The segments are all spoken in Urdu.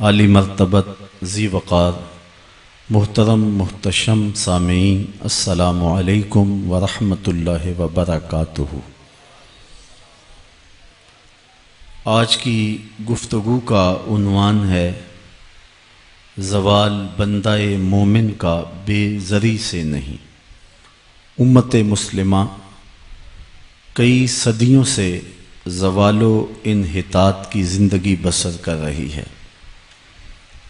عالی مرتبت ذی وقار محترم محتشم سامعین، السلام علیکم ورحمۃ اللہ وبرکاتہ۔ آج کی گفتگو کا عنوان ہے زوال بندہ مومن کا بے زری سے نہیں۔ امت مسلمہ کئی صدیوں سے زوال و انحطاط کی زندگی بسر کر رہی ہے۔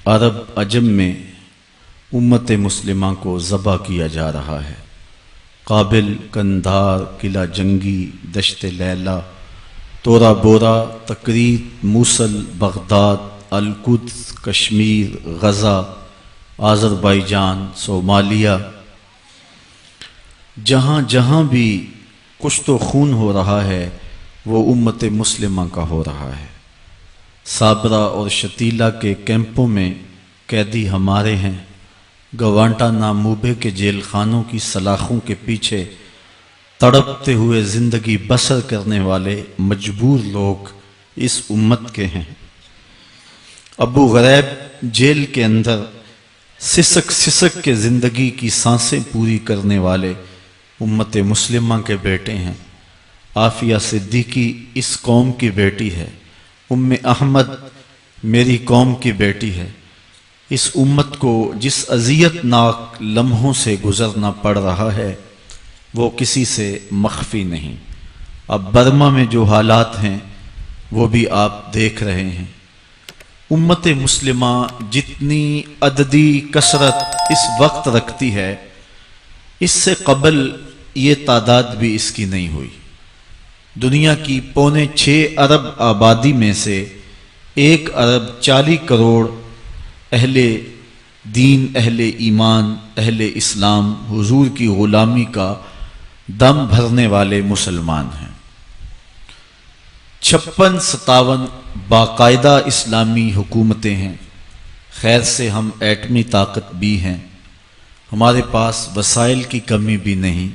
عرب عجم میں امت مسلمہ کو ذبح کیا جا رہا ہے۔ کابل، قندھار، قلعہ جنگی، دشت لیلہ، تورا بورا، تکریت، موصل، بغداد، القدس، کشمیر، غزہ، آذربائیجان، صومالیہ، جہاں جہاں بھی کشت و خون ہو رہا ہے وہ امت مسلمہ کا ہو رہا ہے۔ صابرا اور شتیلا کے کیمپوں میں قیدی ہمارے ہیں۔ گوانٹا ناموبے کے جیل خانوں کی سلاخوں کے پیچھے تڑپتے ہوئے زندگی بسر کرنے والے مجبور لوگ اس امت کے ہیں۔ ابو غریب جیل کے اندر سسک سسک کے زندگی کی سانسیں پوری کرنے والے امت مسلمہ کے بیٹے ہیں۔ عافیہ صدیقی اس قوم کی بیٹی ہے۔ ام احمد میری قوم کی بیٹی ہے۔ اس امت کو جس اذیت ناک لمحوں سے گزرنا پڑ رہا ہے وہ کسی سے مخفی نہیں۔ اب برما میں جو حالات ہیں وہ بھی آپ دیکھ رہے ہیں۔ امت مسلمہ جتنی عددی کثرت اس وقت رکھتی ہے، اس سے قبل یہ تعداد بھی اس کی نہیں ہوئی۔ دنیا کی 6.25 ارب آبادی میں سے 1 ارب 40 کروڑ اہل دین، اہل ایمان، اہل اسلام، حضور کی غلامی کا دم بھرنے والے مسلمان ہیں۔ 56-57 باقاعدہ اسلامی حکومتیں ہیں۔ خیر سے ہم ایٹمی طاقت بھی ہیں، ہمارے پاس وسائل کی کمی بھی نہیں،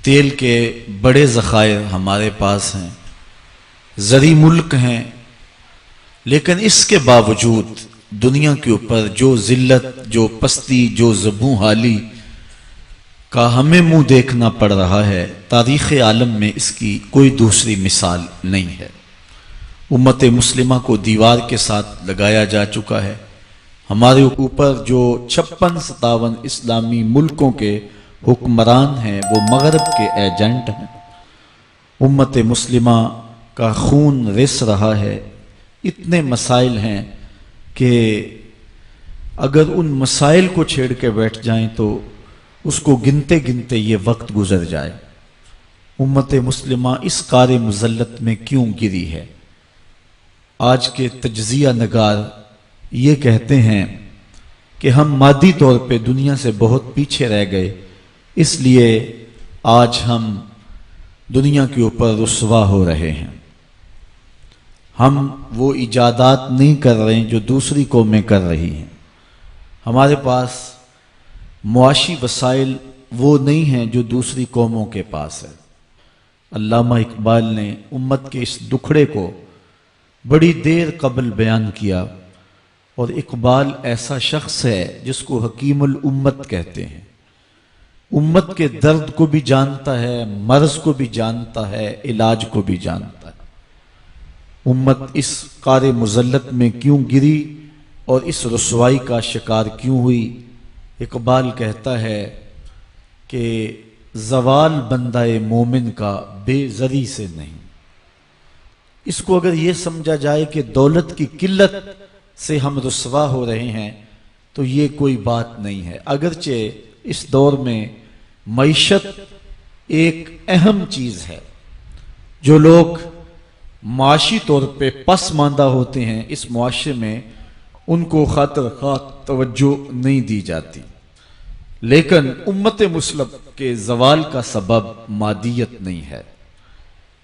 تیل کے بڑے ذخائر ہمارے پاس ہیں، زرعی ملک ہیں، لیکن اس کے باوجود دنیا کے اوپر جو ذلت، جو پستی، جو زبوں حالی کا ہمیں منہ دیکھنا پڑ رہا ہے، تاریخ عالم میں اس کی کوئی دوسری مثال نہیں ہے۔ امت مسلمہ کو دیوار کے ساتھ لگایا جا چکا ہے۔ ہمارے اوپر جو 56-57 اسلامی ملکوں کے حکمران ہیں وہ مغرب کے ایجنٹ ہیں۔ امت مسلمہ کا خون رس رہا ہے۔ اتنے مسائل ہیں کہ اگر ان مسائل کو چھیڑ کے بیٹھ جائیں تو اس کو گنتے گنتے یہ وقت گزر جائے۔ امت مسلمہ اس قار مذلت میں کیوں گری ہے؟ آج کے تجزیہ نگار یہ کہتے ہیں کہ ہم مادی طور پہ دنیا سے بہت پیچھے رہ گئے، اس لیے آج ہم دنیا کے اوپر رسوا ہو رہے ہیں۔ ہم وہ ایجادات نہیں کر رہے ہیں جو دوسری قومیں کر رہی ہیں۔ ہمارے پاس معاشی وسائل وہ نہیں ہیں جو دوسری قوموں کے پاس ہے۔ علامہ اقبال نے امت کے اس دکھڑے کو بڑی دیر قبل بیان کیا، اور اقبال ایسا شخص ہے جس کو حکیم الامت کہتے ہیں۔ امت کے درد کو بھی جانتا ہے، مرض کو بھی جانتا ہے، علاج کو بھی جانتا ہے۔ امت اس قار مذلت میں کیوں گری اور اس رسوائی کا شکار کیوں ہوئی؟ اقبال کہتا ہے کہ زوال بندہ مومن کا بے زری سے نہیں۔ اس کو اگر یہ سمجھا جائے کہ دولت کی قلت سے ہم رسوا ہو رہے ہیں تو یہ کوئی بات نہیں ہے۔ اگرچہ اس دور میں معیشت ایک اہم چیز ہے، جو لوگ معاشی طور پہ پسماندہ ہوتے ہیں اس معاشرے میں ان کو خاطر خواہ توجہ نہیں دی جاتی، لیکن امت مسلم کے زوال کا سبب مادیت نہیں ہے،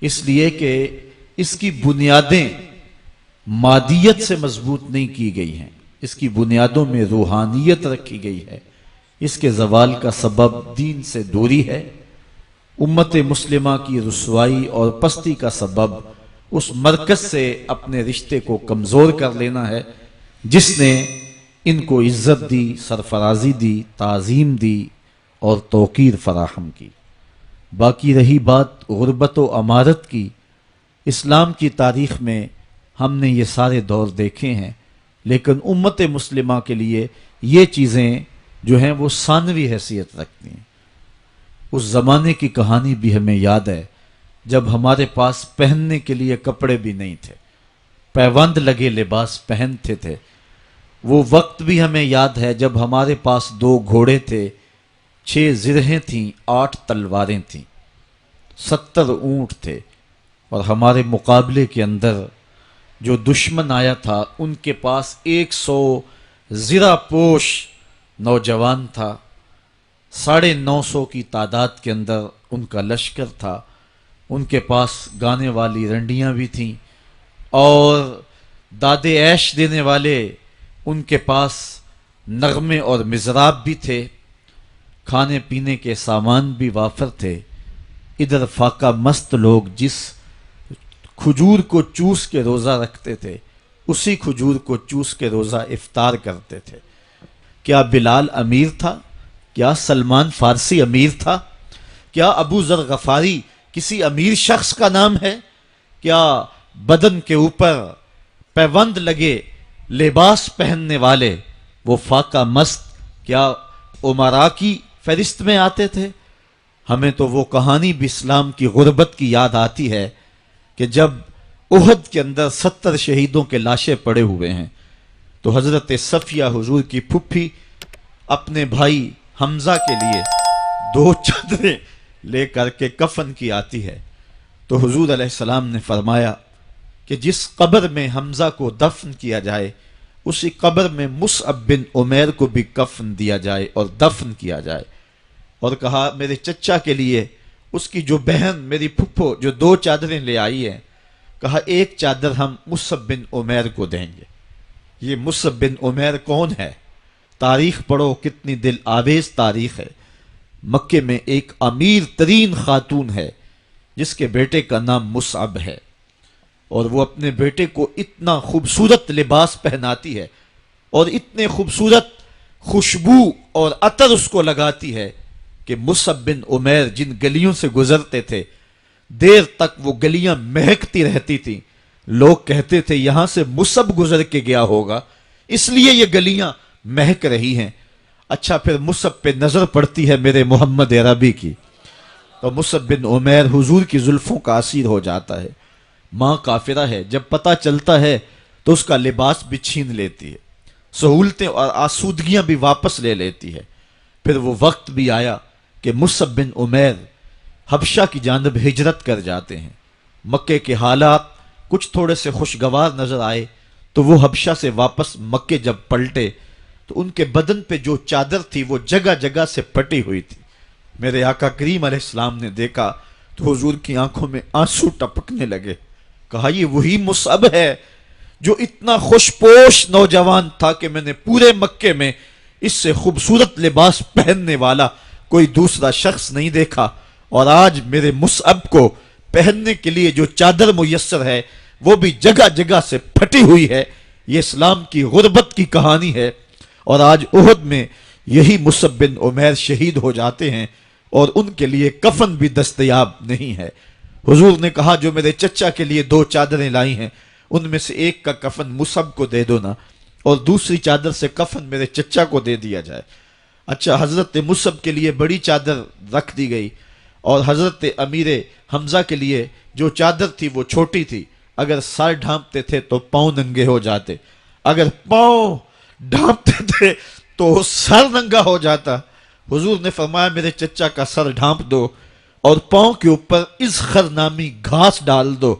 اس لیے کہ اس کی بنیادیں مادیت سے مضبوط نہیں کی گئی ہیں، اس کی بنیادوں میں روحانیت رکھی گئی ہے۔ اس کے زوال کا سبب دین سے دوری ہے۔ امت مسلمہ کی رسوائی اور پستی کا سبب اس مرکز سے اپنے رشتے کو کمزور کر لینا ہے جس نے ان کو عزت دی، سرفرازی دی، تعظیم دی اور توقیر فراہم کی۔ باقی رہی بات غربت و امارت کی، اسلام کی تاریخ میں ہم نے یہ سارے دور دیکھے ہیں، لیکن امت مسلمہ کے لیے یہ چیزیں جو ہیں وہ ثانوی حیثیت رکھتی ہیں۔ اس زمانے کی کہانی بھی ہمیں یاد ہے جب ہمارے پاس پہننے کے لیے کپڑے بھی نہیں تھے، پیوند لگے لباس پہنتے تھے۔ وہ وقت بھی ہمیں یاد ہے جب ہمارے پاس 2 گھوڑے تھے، 6 زرہیں تھیں، 8 تلواریں تھیں، 70 اونٹ تھے، اور ہمارے مقابلے کے اندر جو دشمن آیا تھا ان کے پاس 100 زرہ پوش نوجوان تھا، 950 کی تعداد کے اندر ان کا لشکر تھا، ان کے پاس گانے والی رنڈیاں بھی تھیں اور داد عیش دینے والے ان کے پاس نغمے اور مضراب بھی تھے، کھانے پینے کے سامان بھی وافر تھے۔ ادھر فاقہ مست لوگ جس کھجور کو چوس کے روزہ رکھتے تھے اسی کھجور کو چوس کے روزہ افطار کرتے تھے۔ کیا بلال امیر تھا؟ کیا سلمان فارسی امیر تھا؟ کیا ابو ذر غفاری کسی امیر شخص کا نام ہے؟ کیا بدن کے اوپر پیوند لگے لباس پہننے والے وہ فاقہ مست کیا امراء کی فہرست میں آتے تھے؟ ہمیں تو وہ کہانی بھی اسلام کی غربت کی یاد آتی ہے کہ جب احد کے اندر 70 شہیدوں کے لاشیں پڑے ہوئے ہیں تو حضرت صفیہ حضور کی پھپھی اپنے بھائی حمزہ کے لیے 2 چادریں لے کر کے کفن کی آتی ہے، تو حضور علیہ السلام نے فرمایا کہ جس قبر میں حمزہ کو دفن کیا جائے اسی قبر میں مصعب بن عمیر کو بھی کفن دیا جائے اور دفن کیا جائے، اور کہا میرے چچا کے لیے اس کی جو بہن میری پھپھو جو 2 چادریں لے آئی ہیں، کہا 1 چادر ہم مصعب بن عمیر کو دیں گے۔ یہ مصعب بن عمیر کون ہے؟ تاریخ پڑھو، کتنی دل آویز تاریخ ہے۔ مکے میں ایک امیر ترین خاتون ہے جس کے بیٹے کا نام مصعب ہے، اور وہ اپنے بیٹے کو اتنا خوبصورت لباس پہناتی ہے اور اتنے خوبصورت خوشبو اور عطر اس کو لگاتی ہے کہ مصعب بن عمیر جن گلیوں سے گزرتے تھے دیر تک وہ گلیاں مہکتی رہتی تھیں۔ لوگ کہتے تھے یہاں سے مصعب گزر کے گیا ہوگا اس لیے یہ گلیاں مہک رہی ہیں۔ اچھا، پھر مصعب پہ نظر پڑتی ہے میرے محمد عربی کی، تو مصعب بن عمیر حضور کی زلفوں کا اسیر ہو جاتا ہے۔ ماں کافرہ ہے، جب پتہ چلتا ہے تو اس کا لباس بھی چھین لیتی ہے، سہولتیں اور آسودگیاں بھی واپس لے لیتی ہے۔ پھر وہ وقت بھی آیا کہ مصعب بن عمیر حبشہ کی جانب ہجرت کر جاتے ہیں۔ مکے کے حالات کچھ تھوڑے سے خوشگوار نظر آئے تو وہ حبشہ سے واپس مکے جب پلٹے تو ان کے بدن پہ جو چادر تھی وہ جگہ جگہ سے پھٹی ہوئی تھی۔ میرے آقا کریم علیہ السلام نے دیکھا تو حضور کی آنکھوں میں آنسو ٹپکنے لگے۔ کہا یہ وہی مصعب ہے جو اتنا خوش پوش نوجوان تھا کہ میں نے پورے مکے میں اس سے خوبصورت لباس پہننے والا کوئی دوسرا شخص نہیں دیکھا، اور آج میرے مصعب کو پہننے کے لیے جو چادر میسر ہے وہ بھی جگہ جگہ سے پھٹی ہوئی ہے۔ یہ اسلام کی غربت کی کہانی ہے، اور آج احد میں یہی مصعب بن عمیر شہید ہو جاتے ہیں اور ان کے لیے کفن بھی دستیاب نہیں ہے۔ حضور نے کہا جو میرے چچا کے لیے 2 چادریں لائی ہیں ان میں سے ایک کا کفن مصعب کو دے دو نا، اور دوسری چادر سے کفن میرے چچا کو دے دیا جائے۔ اچھا، حضرت مصعب کے لیے بڑی چادر رکھ دی گئی اور حضرت امیر حمزہ کے لیے جو چادر تھی وہ چھوٹی تھی۔ اگر سر ڈھانپتے تھے تو پاؤں ننگے ہو جاتے، اگر پاؤں ڈھانپتے تھے تو سر ننگا ہو جاتا۔ حضور نے فرمایا میرے چچا کا سر ڈھانپ دو اور پاؤں کے اوپر اذخر نامی گھاس ڈال دو۔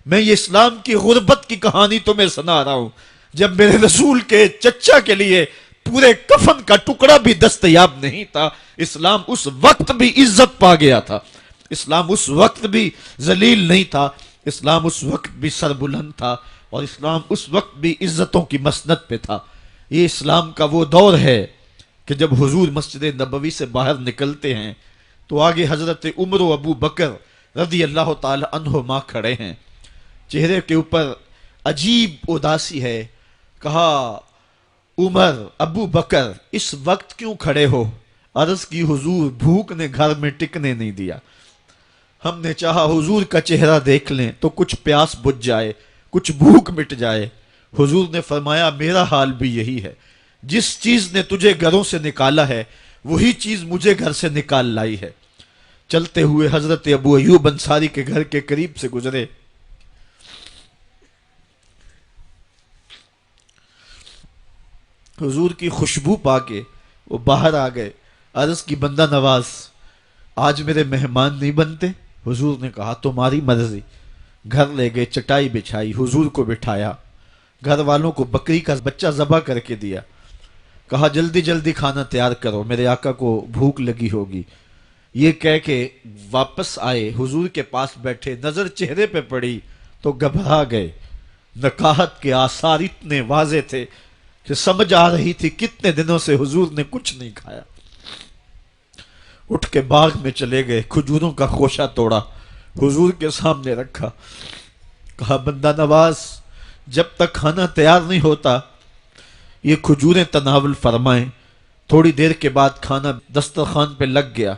میں یہ اسلام کی غربت کی کہانی تمہیں سنا رہا ہوں، جب میرے رسول کے چچا کے لیے پورے کفن کا ٹکڑا بھی دستیاب نہیں تھا، اسلام اس وقت بھی عزت پا گیا تھا، اسلام اس وقت بھی ذلیل نہیں تھا، اسلام اس وقت بھی سربلند تھا، اور اسلام اس وقت بھی عزتوں کی مسند پہ تھا۔ یہ اسلام کا وہ دور ہے کہ جب حضور مسجد نبوی سے باہر نکلتے ہیں تو آگے حضرت عمر و ابو بکر رضی اللہ تعالی عنہما کھڑے ہیں، چہرے کے اوپر عجیب اداسی ہے۔ کہا عمر، ابو بکر اس وقت کیوں کھڑے ہو؟ عرض کی حضور بھوک نے گھر میں ٹکنے نہیں دیا، ہم نے چاہا حضور کا چہرہ دیکھ لیں تو کچھ پیاس بجھ جائے، کچھ بھوک مٹ جائے۔ حضور نے فرمایا میرا حال بھی یہی ہے، جس چیز نے تجھے گھروں سے نکالا ہے وہی چیز مجھے گھر سے نکال لائی ہے۔ چلتے ہوئے حضرت ابو ایوب انصاری کے گھر کے قریب سے گزرے، حضور کی خوشبو پا کے وہ باہر آ گئے۔ عرض کی بندہ نواز آج میرے مہمان نہیں بنتے؟ حضور نے کہا تمہاری مرضی۔ گھر لے گئے، چٹائی بچھائی، حضور کو بٹھایا، گھر والوں کو بکری کا بچہ ذبح کر کے دیا، کہا جلدی جلدی کھانا تیار کرو، میرے آقا کو بھوک لگی ہوگی۔ یہ کہہ کے واپس آئے، حضور کے پاس بیٹھے، نظر چہرے پہ پڑی تو گھبرا گئے۔ نکاحت کے آثار اتنے واضح تھے کہ سمجھ آ رہی تھی کتنے دنوں سے حضور نے کچھ نہیں کھایا۔ اٹھ کے باغ میں چلے گئے، کھجوروں کا خوشہ توڑا، حضور کے سامنے رکھا، کہا بندہ نواز جب تک کھانا تیار نہیں ہوتا یہ کھجوریں تناول فرمائیں۔ تھوڑی دیر کے بعد کھانا دسترخوان پہ لگ گیا،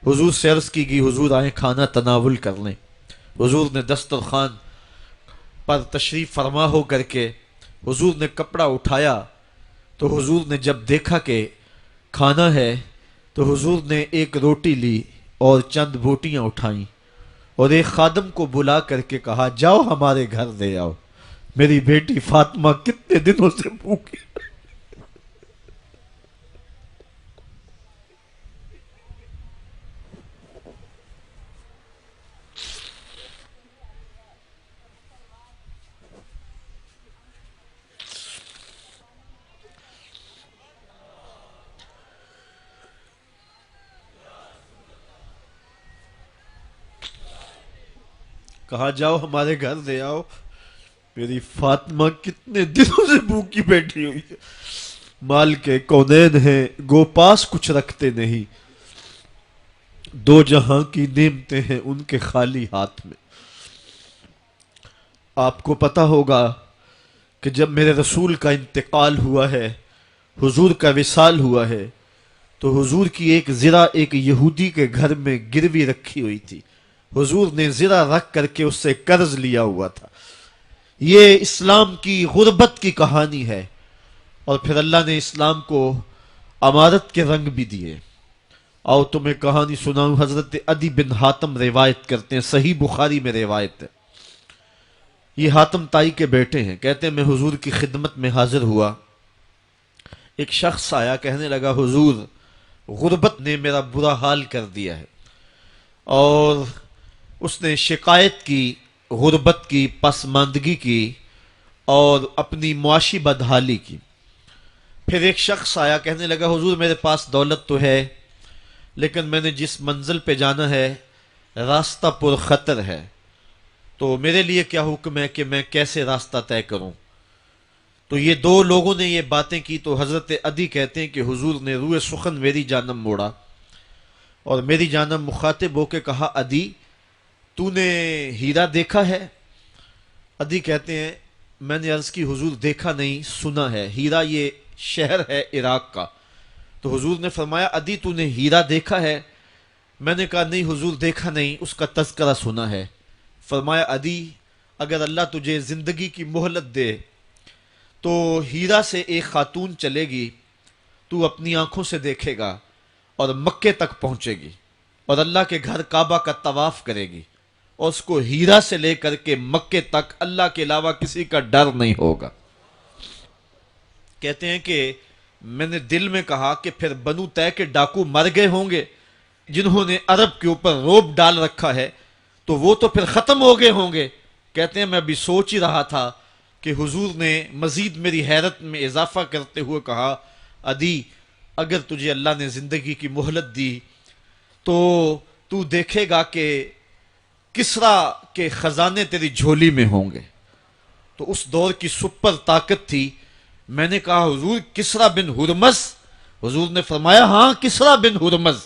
حضور سے عرض کی گئی حضور آئیں کھانا تناول کر لیں۔ حضور نے دسترخوان پر تشریف فرما ہو کر کے حضور نے کپڑا اٹھایا تو حضور نے جب دیکھا کہ کھانا ہے تو حضور نے ایک روٹی لی اور چند بوٹیاں اٹھائیں اور ایک خادم کو بلا کر کے کہا جاؤ ہمارے گھر دے آؤ، میری بیٹی فاطمہ کتنے دنوں سے بھوکی۔ کہا جاؤ ہمارے گھر دے آؤ، میری فاطمہ کتنے دنوں سے بھوکی بیٹھی ہوئی ہے۔ مال کے کونین ہیں گو پاس کچھ رکھتے نہیں، دو جہاں کی نعمتیں ہیں ان کے خالی ہاتھ میں۔ آپ کو پتہ ہوگا کہ جب میرے رسول کا انتقال ہوا ہے، حضور کا وصال ہوا ہے، تو حضور کی ایک زرہ ایک یہودی کے گھر میں گروی رکھی ہوئی تھی، حضور نے زرہ رکھ کر کے اس سے قرض لیا ہوا تھا۔ یہ اسلام کی غربت کی کہانی ہے، اور پھر اللہ نے اسلام کو امارت کے رنگ بھی دیے۔ آؤ تمہیں کہانی سناؤں، حضرت عدی بن حاتم روایت کرتے ہیں، صحیح بخاری میں روایت ہے۔ یہ حاتم تائی کے بیٹے ہیں، کہتے ہیں میں حضور کی خدمت میں حاضر ہوا، ایک شخص آیا کہنے لگا حضور غربت نے میرا برا حال کر دیا ہے، اور اس نے شکایت کی غربت کی، پسماندگی کی اور اپنی معاشی بدحالی کی۔ پھر ایک شخص آیا کہنے لگا حضور میرے پاس دولت تو ہے لیکن میں نے جس منزل پہ جانا ہے راستہ پر خطر ہے، تو میرے لیے کیا حکم ہے کہ میں کیسے راستہ طے کروں؟ تو یہ دو لوگوں نے یہ باتیں کی تو حضرت عدی کہتے ہیں کہ حضور نے روئے سخن میری جانب موڑا اور میری جانب مخاطب ہو کے کہا عدی تو نے ہیرا دیکھا ہے؟ عدی کہتے ہیں میں نے عرض کی حضور دیکھا نہیں، سنا ہے، ہیرا یہ شہر ہے عراق کا۔ تو حضور نے فرمایا عدی تو نے ہیرا دیکھا ہے؟ میں نے کہا نہیں حضور دیکھا نہیں، اس کا تذکرہ سنا ہے۔ فرمایا عدی اگر اللہ تجھے زندگی کی مہلت دے تو ہیرا سے ایک خاتون چلے گی، تو اپنی آنکھوں سے دیکھے گا اور مکے تک پہنچے گی اور اللہ کے گھر کعبہ کا طواف کرے گی، اور اس کو ہیرا سے لے کر کے مکے تک اللہ کے علاوہ کسی کا ڈر نہیں ہوگا۔ کہتے ہیں کہ میں نے دل میں کہا کہ پھر بنو طے کے ڈاکو مر گئے ہوں گے جنہوں نے عرب کے اوپر روب ڈال رکھا ہے، تو وہ تو پھر ختم ہو گئے ہوں گے۔ کہتے ہیں میں ابھی سوچ ہی رہا تھا کہ حضور نے مزید میری حیرت میں اضافہ کرتے ہوئے کہا عدی اگر تجھے اللہ نے زندگی کی مہلت دی تو تو دیکھے گا کہ کسرا کے خزانے تیری جھولی میں ہوں گے۔ تو اس دور کی سپر طاقت تھی۔ میں نے کہا حضور کسرا بن ہرمز؟ حضور نے فرمایا ہاں کسرا بن ہرمز۔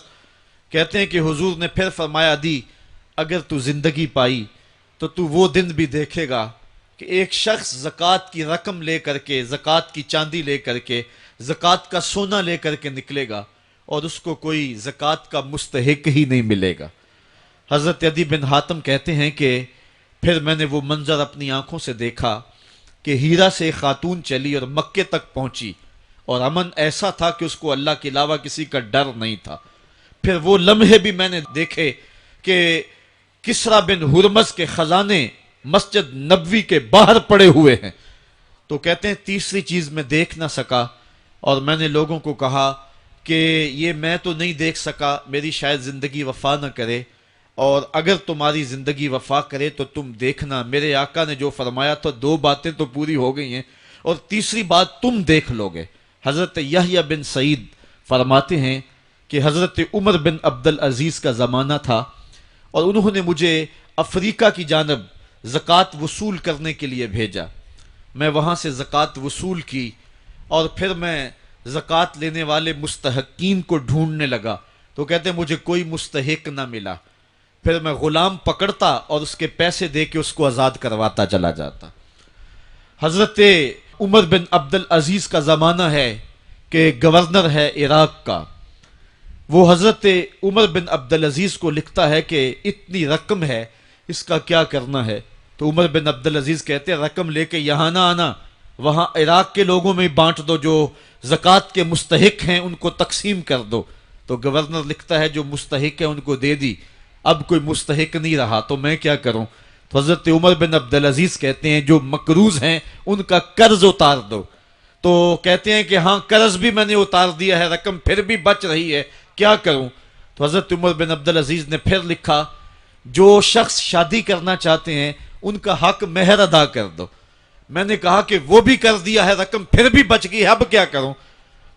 کہتے ہیں کہ حضور نے پھر فرمایا عدی اگر تو زندگی پائی تو تو وہ دن بھی دیکھے گا کہ ایک شخص زکوٰۃ کی رقم لے کر کے، زکوٰۃ کی چاندی لے کر کے، زکوٰۃ کا سونا لے کر کے نکلے گا اور اس کو کوئی زکوٰۃ کا مستحق ہی نہیں ملے گا۔ حضرت عدی بن حاتم کہتے ہیں کہ پھر میں نے وہ منظر اپنی آنکھوں سے دیکھا کہ ہیرا سے ایک خاتون چلی اور مکے تک پہنچی، اور امن ایسا تھا کہ اس کو اللہ کے علاوہ کسی کا ڈر نہیں تھا۔ پھر وہ لمحے بھی میں نے دیکھے کہ کسریٰ بن ہرمز کے خزانے مسجد نبوی کے باہر پڑے ہوئے ہیں۔ تو کہتے ہیں تیسری چیز میں دیکھ نہ سکا، اور میں نے لوگوں کو کہا کہ یہ میں تو نہیں دیکھ سکا، میری شاید زندگی وفا نہ کرے، اور اگر تمہاری زندگی وفا کرے تو تم دیکھنا، میرے آقا نے جو فرمایا تو 2 باتیں تو پوری ہو گئی ہیں، اور تیسری بات تم دیکھ لو گے۔ حضرت یحییٰ بن سعید فرماتے ہیں کہ حضرت عمر بن عبدالعزیز کا زمانہ تھا، اور انہوں نے مجھے افریقہ کی جانب زکوٰۃ وصول کرنے کے لیے بھیجا۔ میں وہاں سے زکوٰۃ وصول کی، اور پھر میں زکوٰۃ لینے والے مستحقین کو ڈھونڈنے لگا، تو کہتے ہیں مجھے کوئی مستحق نہ ملا۔ پھر میں غلام پکڑتا اور اس کے پیسے دے کے اس کو آزاد کرواتا چلا جاتا۔ حضرت عمر بن عبدالعزیز کا زمانہ ہے کہ گورنر ہے عراق کا، وہ حضرت عمر بن عبدالعزیز کو لکھتا ہے کہ اتنی رقم ہے، اس کا کیا کرنا ہے؟ تو عمر بن عبدالعزیز کہتے ہیں رقم لے کے یہاں نہ آنا، وہاں عراق کے لوگوں میں بانٹ دو، جو زکوٰۃ کے مستحق ہیں ان کو تقسیم کر دو۔ تو گورنر لکھتا ہے جو مستحق ہیں ان کو دے دی، اب کوئی مستحق نہیں رہا تو میں کیا کروں؟ تو حضرت عمر بن عبدالعزیز کہتے ہیں جو مقروض ہیں ان کا قرض اتار دو۔ تو کہتے ہیں کہ ہاں قرض بھی میں نے اتار دیا ہے، رقم پھر بھی بچ رہی ہے، کیا کروں؟ تو حضرت عمر بن عبدالعزیز نے پھر لکھا جو شخص شادی کرنا چاہتے ہیں ان کا حق مہر ادا کر دو۔ میں نے کہا کہ وہ بھی کر دیا ہے، رقم پھر بھی بچ گئی ہے، اب کیا کروں؟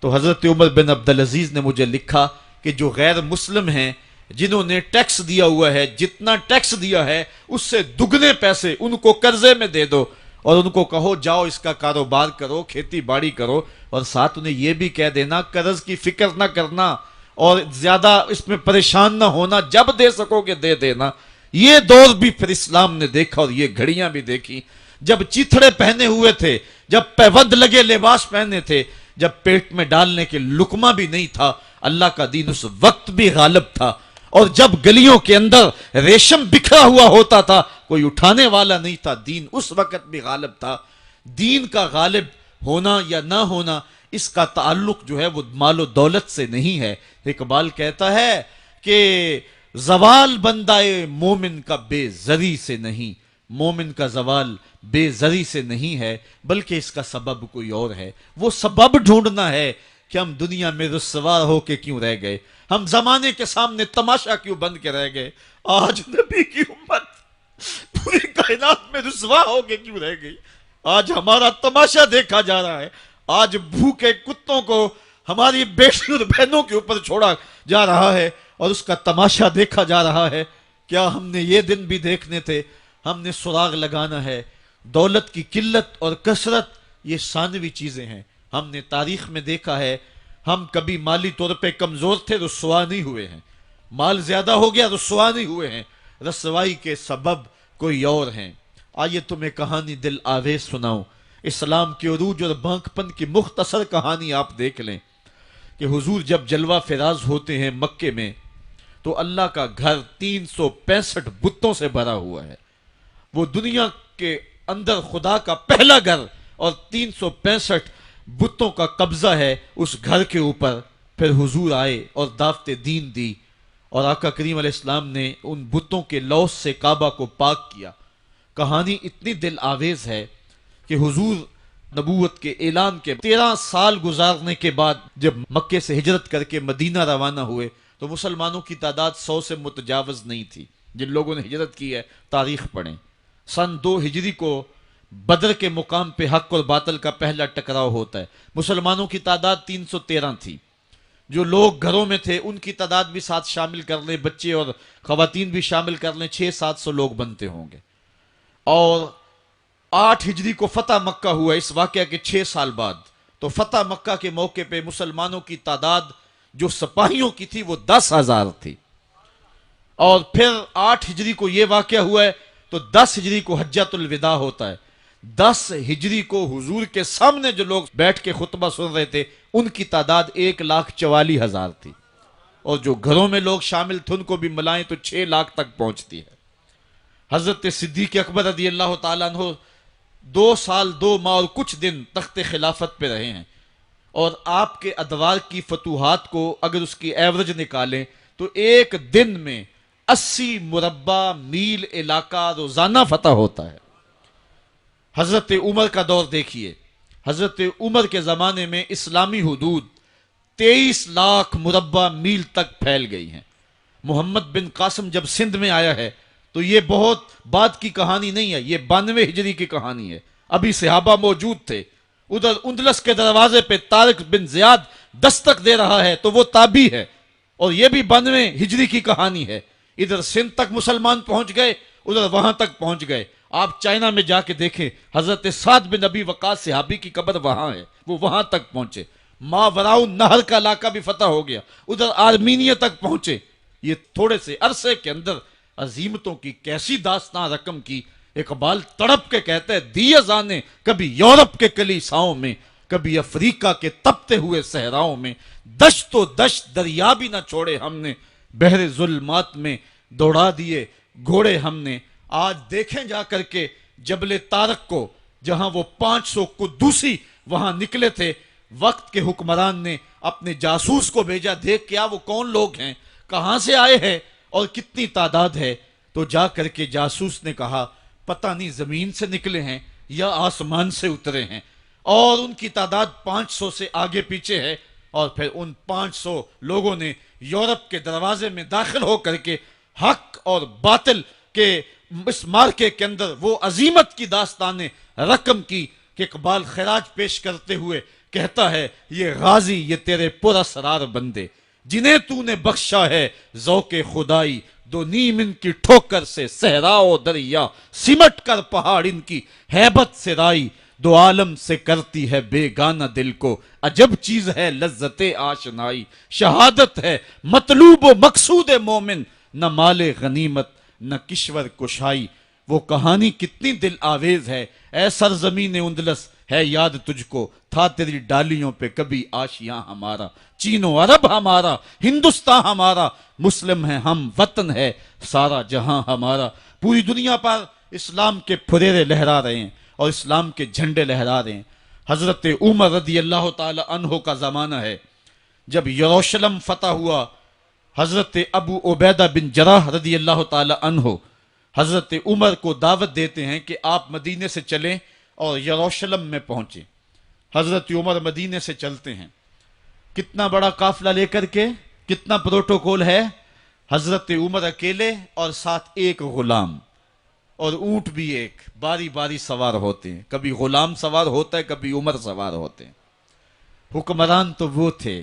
تو حضرت عمر بن عبدالعزیز نے مجھے لکھا کہ جو غیر مسلم ہیں، جنہوں نے ٹیکس دیا ہوا ہے، جتنا ٹیکس دیا ہے اس سے دگنے پیسے ان کو قرضے میں دے دو، اور ان کو کہو جاؤ اس کا کاروبار کرو، کھیتی باڑی کرو، اور ساتھ انہیں یہ بھی کہہ دینا قرض کی فکر نہ کرنا اور زیادہ اس میں پریشان نہ ہونا، جب دے سکو گے دے دینا۔ یہ دور بھی پھر اسلام نے دیکھا، اور یہ گھڑیاں بھی دیکھی جب چیتھڑے پہنے ہوئے تھے، جب پیوند لگے لباس پہنے تھے، جب پیٹ میں ڈالنے کے لقمہ بھی نہیں تھا، اللہ کا دین اس وقت بھی غالب تھا، اور جب گلیوں کے اندر ریشم بکھرا ہوا ہوتا تھا کوئی اٹھانے والا نہیں تھا، دین اس وقت بھی غالب تھا۔ دین کا غالب ہونا یا نہ ہونا اس کا تعلق جو ہے وہ مال و دولت سے نہیں ہے۔ اقبال کہتا ہے کہ زوال بندہ مومن کا بے زری سے نہیں، مومن کا زوال بے زری سے نہیں ہے بلکہ اس کا سبب کوئی اور ہے۔ وہ سبب ڈھونڈنا ہے کہ ہم دنیا میں رسوا ہو کے کیوں رہ گئے، ہم زمانے کے سامنے تماشا کیوں بن کے رہ گئے، آج نبی کی امت پوری کائنات میں رسوا ہو کے کیوں رہ گئی، آج ہمارا تماشا دیکھا جا رہا ہے، آج بھوکے کتوں کو ہماری بیٹی اور بہنوں کے اوپر چھوڑا جا رہا ہے اور اس کا تماشا دیکھا جا رہا ہے۔ کیا ہم نے یہ دن بھی دیکھنے تھے؟ ہم نے سراغ لگانا ہے۔ دولت کی قلت اور کثرت یہ ثانوی چیزیں ہیں، ہم نے تاریخ میں دیکھا ہے، ہم کبھی مالی طور پہ کمزور تھے، رسوا نہیں ہوئے ہیں، مال زیادہ ہو گیا رسوا نہیں ہوئے ہیں، رسوائی کے سبب کوئی اور ہیں۔ آئیے تمہیں کہانی دل آویز سناؤں، اسلام کے عروج اور بانک پن کی مختصر کہانی آپ دیکھ لیں کہ حضور جب جلوہ فراز ہوتے ہیں مکے میں تو اللہ کا گھر 365 بتوں سے بھرا ہوا ہے، وہ دنیا کے اندر خدا کا پہلا گھر، اور 365 بتوں کا قبضہ ہے اس گھر کے اوپر۔ پھر حضور آئے اور دعوت دین دی، اور آقا کریم علیہ السلام نے ان بتوں کے لوث سے کعبہ کو پاک کیا۔ کہانی اتنی دل آویز ہے کہ حضور نبوت کے اعلان کے 13 سال گزارنے کے بعد جب مکے سے ہجرت کر کے مدینہ روانہ ہوئے تو مسلمانوں کی تعداد 100 سے متجاوز نہیں تھی۔ جن لوگوں نے ہجرت کی ہے تاریخ پڑھیں، سن 2 ہجری کو بدر کے مقام پہ حق اور باطل کا پہلا ٹکراؤ ہوتا ہے، مسلمانوں کی تعداد 313 تھی، جو لوگ گھروں میں تھے ان کی تعداد بھی ساتھ شامل کر لیں، بچے اور خواتین بھی شامل کر لیں، 600-700 لوگ بنتے ہوں گے۔ اور 8 ہجری کو فتح مکہ ہوا اس واقعہ کے 6 سال بعد، تو فتح مکہ کے موقع پہ مسلمانوں کی تعداد جو سپاہیوں کی تھی وہ 10,000 تھی، اور پھر 8 ہجری کو یہ واقعہ ہوا ہے تو 10 ہجری کو حجۃ الوداع ہوتا ہے، 10 ہجری کو حضور کے سامنے جو لوگ بیٹھ کے خطبہ سن رہے تھے ان کی تعداد 1,44,000 تھی، اور جو گھروں میں لوگ شامل تھے ان کو بھی ملائیں تو 6 لاکھ تک پہنچتی ہے۔ حضرت صدیق اکبر رضی اللہ تعالیٰ عنہ 2 سال 2 ماہ اور کچھ دن تخت خلافت پہ رہے ہیں، اور آپ کے ادوار کی فتوحات کو اگر اس کی ایوریج نکالیں تو ایک دن میں 80 مربع میل علاقہ روزانہ فتح ہوتا ہے۔ حضرت عمر کا دور دیکھیے، حضرت عمر کے زمانے میں اسلامی حدود 23 لاکھ مربع میل تک پھیل گئی ہیں۔ محمد بن قاسم جب سندھ میں آیا ہے تو یہ بہت بعد کی کہانی نہیں ہے، یہ 92 ہجری کی کہانی ہے، ابھی صحابہ موجود تھے۔ ادھر اندلس کے دروازے پہ طارق بن زیاد دستک دے رہا ہے تو وہ تابی ہے، اور یہ بھی 92 ہجری کی کہانی ہے۔ ادھر سندھ تک مسلمان پہنچ گئے، ادھر وہاں تک پہنچ گئے۔ آپ چائنا میں جا کے دیکھیں، حضرت سعد بن ابی وقاص صحابی کی قبر وہاں ہے، وہ وہاں تک پہنچے۔ ماوراء النہر کا علاقہ بھی فتح ہو گیا، ادھر آرمینیا تک پہنچے۔ یہ تھوڑے سے عرصے کے اندر عظیمتوں کی کیسی داستان رقم کی۔ اقبال تڑپ کے کہتے ہیں، دیے زانے کبھی یورپ کے کلیساؤں میں، کبھی افریقہ کے تپتے ہوئے صحراؤں میں، دشت و دشت دریا بھی نہ چھوڑے ہم نے، بحر ظلمات میں دوڑا دیے گھوڑے ہم نے۔ آج دیکھیں جا کر کے جبل طارق کو، جہاں وہ 500 قدوسی وہاں نکلے تھے، وقت کے حکمران نے اپنے جاسوس کو بھیجا، دیکھ کیا وہ کون لوگ ہیں، کہاں سے آئے ہیں اور کتنی تعداد ہے۔ تو جا کر کے جاسوس نے کہا پتہ نہیں زمین سے نکلے ہیں یا آسمان سے اترے ہیں، اور ان کی تعداد 500 سے آگے پیچھے ہے۔ اور پھر ان 500 لوگوں نے یورپ کے دروازے میں داخل ہو کر کے حق اور باطل کے اس مارکے کے اندر وہ عظیمت کی داستانیں رقم کی کہ اقبال خراج پیش کرتے ہوئے کہتا ہے، یہ غازی یہ تیرے پراسرار بندے جنہیں تو نے بخشا ہے ذوق خدائی، دو نیم ان کی ٹھوکر سے صحرا و دریا، سمٹ کر پہاڑ ان کی ہیبت سے رائی، دو عالم سے کرتی ہے بیگانہ دل کو، عجب چیز ہے لذت آشنائی، شہادت ہے مطلوب و مقصود مومن، نہ مال غنیمت نہ کشور کشائی۔ وہ کہانی کتنی دل آویز ہے، اے سرزمین اندلس ہے یاد تجھ کو، تھا تیری ڈالیوں پہ کبھی آشیاں ہمارا، چین و عرب ہمارا، ہندوستان ہمارا، مسلم ہے ہم، وطن ہے سارا جہاں ہمارا۔ پوری دنیا پر اسلام کے پھریرے لہرا رہے ہیں اور اسلام کے جھنڈے لہرا رہے ہیں۔ حضرت عمر رضی اللہ تعالی عنہ کا زمانہ ہے، جب یروشلم فتح ہوا، حضرت ابو عبیدہ بن جراح رضی اللہ تعالی عنہ حضرت عمر کو دعوت دیتے ہیں کہ آپ مدینے سے چلیں اور یروشلم میں پہنچیں۔ حضرت عمر مدینے سے چلتے ہیں، کتنا بڑا قافلہ لے کر کے، کتنا پروٹوکول ہے، حضرت عمر اکیلے اور ساتھ ایک غلام، اور اونٹ بھی ایک، باری باری سوار ہوتے ہیں، کبھی غلام سوار ہوتا ہے کبھی عمر سوار ہوتے ہیں۔ حکمران تو وہ تھے،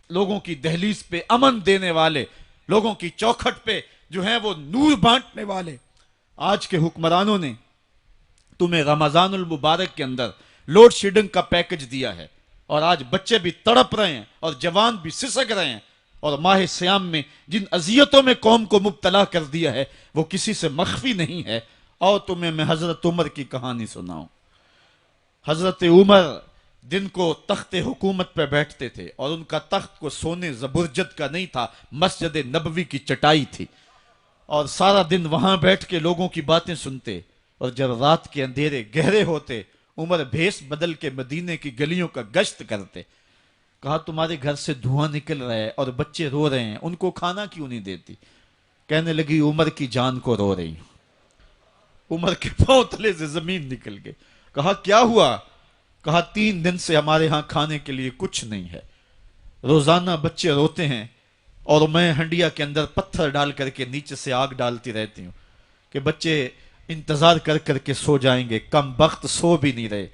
لوگوں کی دہلیز پہ امن دینے والے، لوگوں کی چوکھٹ پہ جو ہیں وہ نور بانٹنے والے۔ آج کے حکمرانوں نے تمہیں رمضان المبارک کے اندر لوڈ شیڈنگ کا پیکج دیا ہے، اور آج بچے بھی تڑپ رہے ہیں اور جوان بھی سسک رہے ہیں، اور ماہ سیام میں جن اذیتوں میں قوم کو مبتلا کر دیا ہے وہ کسی سے مخفی نہیں ہے۔ اور تمہیں میں حضرت عمر کی کہانی سناؤں۔ حضرت عمر دن کو تخت حکومت پہ بیٹھتے تھے، اور ان کا تخت کو سونے زبرجد کا نہیں تھا، مسجد نبوی کی چٹائی تھی، اور سارا دن وہاں بیٹھ کے لوگوں کی باتیں سنتے، اور جب رات کے اندھیرے گہرے ہوتے عمر بھیس بدل کے مدینے کی گلیوں کا گشت کرتے۔ کہا تمہارے گھر سے دھواں نکل رہا ہے اور بچے رو رہے ہیں، ان کو کھانا کیوں نہیں دیتی؟ کہنے لگی عمر کی جان کو رو رہی ہوں۔ عمر کے پاؤں تلے سے زمین نکل گئے۔ کہا کیا ہوا؟ کہا 3 دن سے ہمارے ہاں کھانے کے لیے کچھ نہیں ہے، روزانہ بچے روتے ہیں، اور میں ہنڈیا کے اندر پتھر ڈال کر کے نیچے سے آگ ڈالتی رہتی ہوں کہ بچے انتظار کر کر کے سو جائیں گے، کم بخت سو بھی نہیں رہے،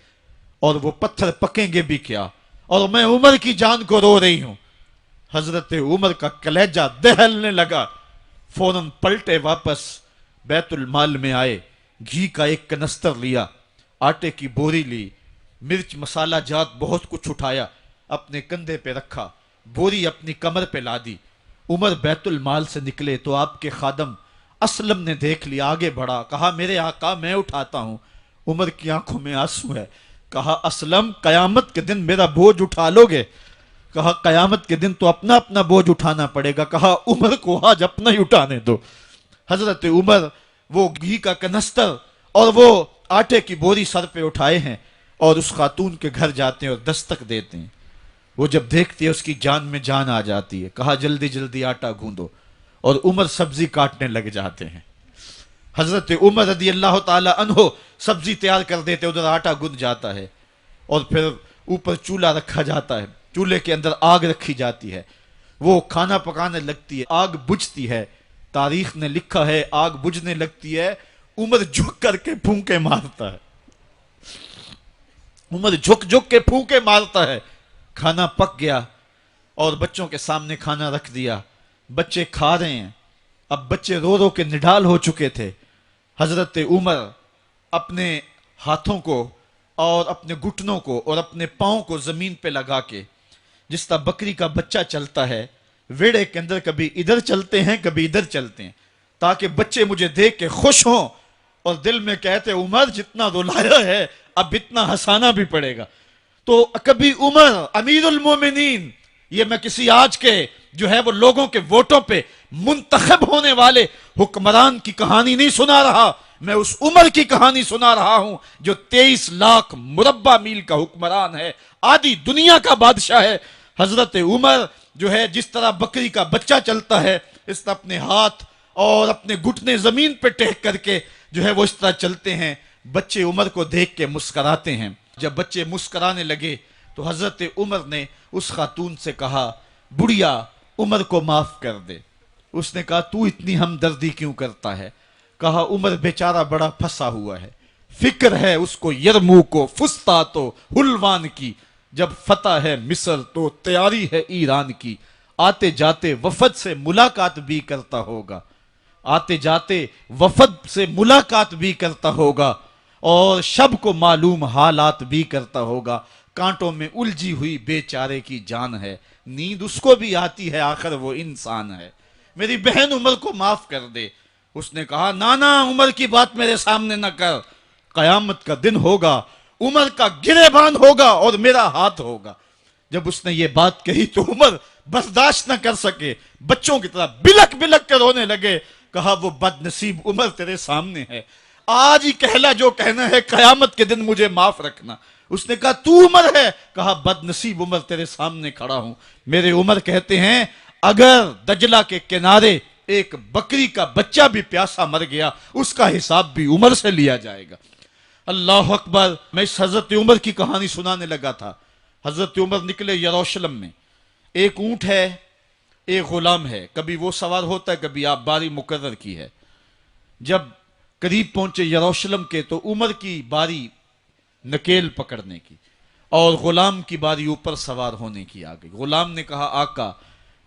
اور وہ پتھر پکیں گے بھی کیا، اور میں عمر کی جان کو رو رہی ہوں۔ حضرت عمر کا کلیجہ دہلنے لگا، فوراً پلٹے واپس، بیت المال میں آئے، گھی کا ایک کنستر لیا، آٹے کی بوری لی، مرچ مسالہ جات بہت کچھ اٹھایا، اپنے کندھے پہ رکھا، بوری اپنی کمر پہ لا دی۔ عمر بیت المال سے نکلے تو آپ کے خادم اسلم نے دیکھ لیا، آگے بڑھا، کہا میرے آقا میں اٹھاتا ہوں۔ عمر کی آنکھوں میں آنسو ہے. کہا اسلم قیامت کے دن میرا بوجھ اٹھا لو گے؟ کہا قیامت کے دن تو اپنا اپنا بوجھ اٹھانا پڑے گا. کہا عمر کو آج اپنا ہی اٹھانے دو. حضرت عمر وہ گھی کا کنستر اور وہ آٹے کی بوری سر پہ اٹھائے ہیں اور اس خاتون کے گھر جاتے ہیں اور دستک دیتے ہیں. وہ جب دیکھتی ہے اس کی جان میں جان آ جاتی ہے. کہا جلدی جلدی آٹا گوندو. اور عمر سبزی کاٹنے لگ جاتے ہیں. حضرت عمر رضی اللہ تعالی عنہ سبزی تیار کر دیتے، ادھر آٹا گند جاتا ہے اور پھر اوپر چولہا رکھا جاتا ہے، چولہے کے اندر آگ رکھی جاتی ہے، وہ کھانا پکانے لگتی ہے، آگ بجھتی ہے. تاریخ نے لکھا ہے آگ بجھنے لگتی ہے، عمر جھک کر کے پھونکے مارتا ہے. عمر جھک جھک کے پھونکے مارتا ہے. کھانا پک گیا اور بچوں کے سامنے کھانا رکھ دیا. بچے کھا رہے ہیں. اب بچے رو رو کے نڈال ہو چکے تھے. حضرت عمر اپنے ہاتھوں کو اور اپنے گھٹنوں کو اور اپنے پاؤں کو زمین پہ لگا کے، جس طرح بکری کا بچہ چلتا ہے ویڑے کے اندر، کبھی ادھر چلتے ہیں کبھی ادھر چلتے ہیں، تاکہ بچے مجھے دیکھ کے خوش ہوں اور دل میں کہتے عمر جتنا رلایا ہے اب اتنا ہنسانا بھی پڑے گا. تو کبھی عمر امیر المومنین، یہ میں کسی آج کے جو ہے وہ لوگوں کے ووٹوں پہ منتخب ہونے والے حکمران کی کہانی نہیں سنا رہا، میں اس عمر کی کہانی سنا رہا ہوں جو 23 لاکھ مربع میل کا حکمران ہے، آدھی دنیا کا بادشاہ ہے. حضرت عمر جو ہے جس طرح بکری کا بچہ چلتا ہے اس طرح اپنے ہاتھ اور اپنے گھٹنے زمین پہ ٹیک کر کے جو ہے وہ اس طرح چلتے ہیں. بچے عمر کو دیکھ کے مسکراتے ہیں. جب بچے مسکرانے لگے تو حضرت عمر نے اس خاتون سے کہا بڑھیا عمر کو معاف کر دے. اس نے کہا تو اتنی ہمدردی کیوں کرتا ہے؟ کہا عمر بیچارہ بڑا پھنسا ہوا ہے، فکر ہے اس کو یرموک و فسطاط و حلوان کی، جب فتح ہے مصر تو تیاری ہے ایران کی. آتے جاتے وفد سے ملاقات بھی کرتا ہوگا، آتے جاتے وفد سے ملاقات بھی کرتا ہوگا اور شب کو معلوم حالات بھی کرتا ہوگا. کانٹوں میں الجھی ہوئی بیچارے کی جان ہے، نیند اس کو بھی آتی ہے، آخر وہ انسان ہے. میری بہن عمر کو معاف کر دے. اس نے کہا نانا عمر کی بات میرے سامنے نہ کر، قیامت کا دن ہوگا، عمر کا گریبان ہوگا اور میرا ہاتھ ہوگا. جب اس نے یہ بات کہی تو عمر برداشت نہ کر سکے، بچوں کی طرح بلک بلک کے رونے لگے. کہا وہ بد نصیب عمر تیرے سامنے ہے، آج ہی کہلا جو کہنا ہے، قیامت کے دن مجھے معاف رکھنا. اس نے کہا تو عمر ہے؟ کہا بد نصیب عمر تیرے سامنے کھڑا ہوں. میرے عمر کہتے ہیں اگر دجلہ کے کنارے ایک بکری کا بچہ بھی پیاسا مر گیا اس کا حساب بھی عمر سے لیا جائے گا. اللہ اکبر. میں اس حضرت عمر کی کہانی سنانے لگا تھا. حضرت عمر نکلے یروشلم میں. ایک اونٹ ہے، ایک غلام ہے، کبھی وہ سوار ہوتا ہے کبھی آپ باری مقرر کی ہے. جب قریب پہنچے یروشلم کے تو عمر کی باری نکیل پکڑنے کی اور غلام کی باری اوپر سوار ہونے کی آ گئی. غلام نے کہا آقا